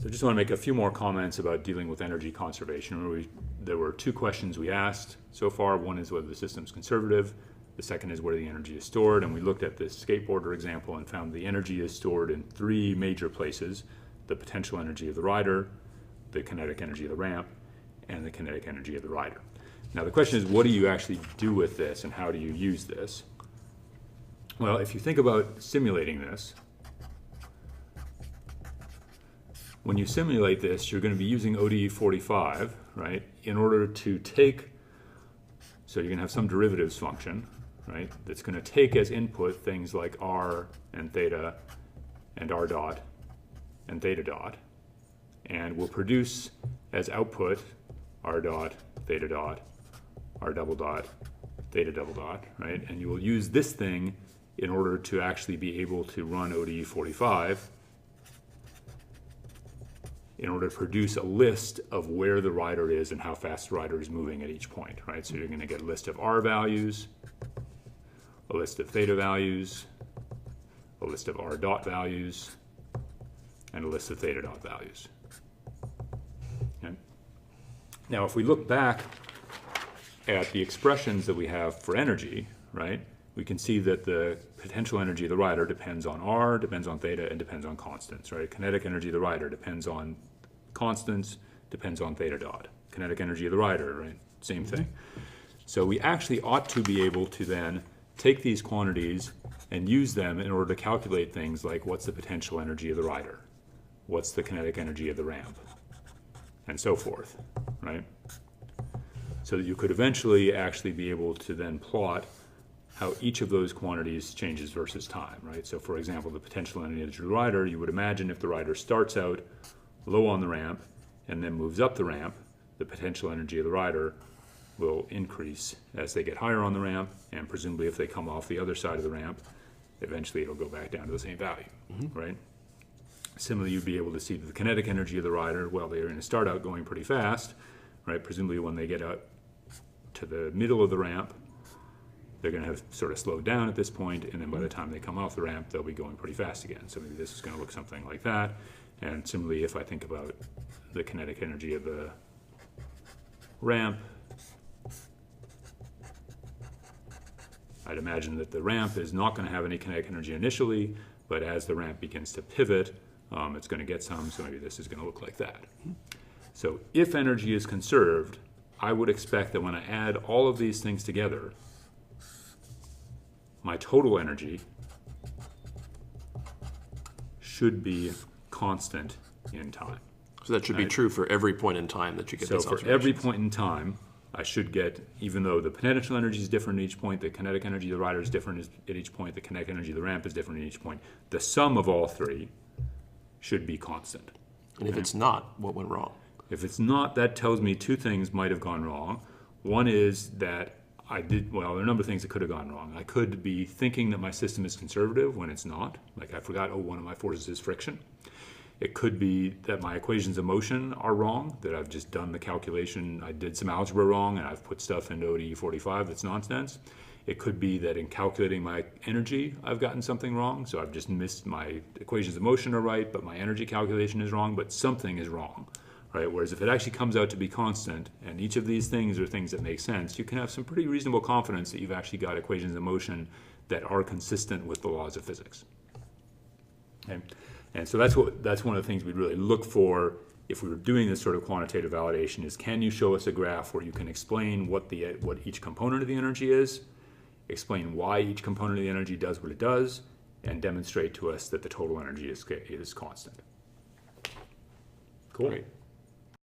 So I just want to make a few more comments about dealing with energy conservation. There were two questions we asked so far. One is whether the system's conservative. The second is where the energy is stored. And we looked at this skateboarder example and found the energy is stored in three major places: the potential energy of the rider, the kinetic energy of the ramp, and the kinetic energy of the rider. Now the question is, what do you actually do with this and how do you use this? Well, if you think about simulating this, when you simulate this, you're going to be using ODE 45, right, in order to take, so you're going to have some derivatives function, right, that's going to take as input things like R and theta and R dot and theta dot, and will produce as output R dot, theta dot, R double dot, theta double dot, right, and you will use this thing in order to actually be able to run ODE 45 in order to produce a list of where the rider is and how fast the rider is moving at each point, right? So you're going to get a list of R values, a list of theta values, a list of R dot values, and a list of theta dot values. Okay? Now, if we look back at the expressions that we have for energy, right, we can see that the potential energy of the rider depends on R, depends on theta, and depends on constants, right? Kinetic energy of the rider depends on constants, depends on theta dot. Kinetic energy of the rider, right? Same thing. So we actually ought to be able to then take these quantities and use them in order to calculate things like what's the potential energy of the rider, what's the kinetic energy of the ramp, and so forth, right? So that you could eventually actually be able to then plot how each of those quantities changes versus time, right? So for example, the potential energy of the rider, you would imagine if the rider starts out low on the ramp and then moves up the ramp, the potential energy of the rider will increase as they get higher on the ramp, and presumably if they come off the other side of the ramp, eventually it'll go back down to the same value, right? Similarly, you'd be able to see that the kinetic energy of the rider, well, they're going to start out going pretty fast, right? Presumably when they get out to the middle of the ramp, they're going to have sort of slowed down at this point, and then by the time they come off the ramp, they'll be going pretty fast again. So maybe this is going to look something like that. And similarly, if I think about the kinetic energy of the ramp, I'd imagine that the ramp is not going to have any kinetic energy initially, but as the ramp begins to pivot, it's going to get some, so maybe this is going to look like that. So if energy is conserved, I would expect that when I add all of these things together, my total energy should be constant in time. So that should be true for every point in time that you get these observations. So for every point in time, I should get, even though the potential energy is different at each point, the kinetic energy of the rider is different at each point, the kinetic energy of the ramp is different at each point, the sum of all three should be constant. And if it's not, what went wrong? If it's not, that tells me two things might have gone wrong. One is that there are a number of things that could have gone wrong. I could be thinking that my system is conservative when it's not. Like I forgot, one of my forces is friction. It could be that my equations of motion are wrong, that I've just done the calculation, I did some algebra wrong, and I've put stuff into ODE 45 that's nonsense. It could be that in calculating my energy, I've gotten something wrong, so I've just missed my equations of motion are right, but my energy calculation is wrong, but something is wrong. Right? Whereas if it actually comes out to be constant, and each of these things are things that make sense, you can have some pretty reasonable confidence that you've actually got equations of motion that are consistent with the laws of physics. Okay? And so that's one of the things we'd really look for if we were doing this sort of quantitative validation is, can you show us a graph where you can explain what each component of the energy is, explain why each component of the energy does what it does, and demonstrate to us that the total energy is constant. Cool. Great.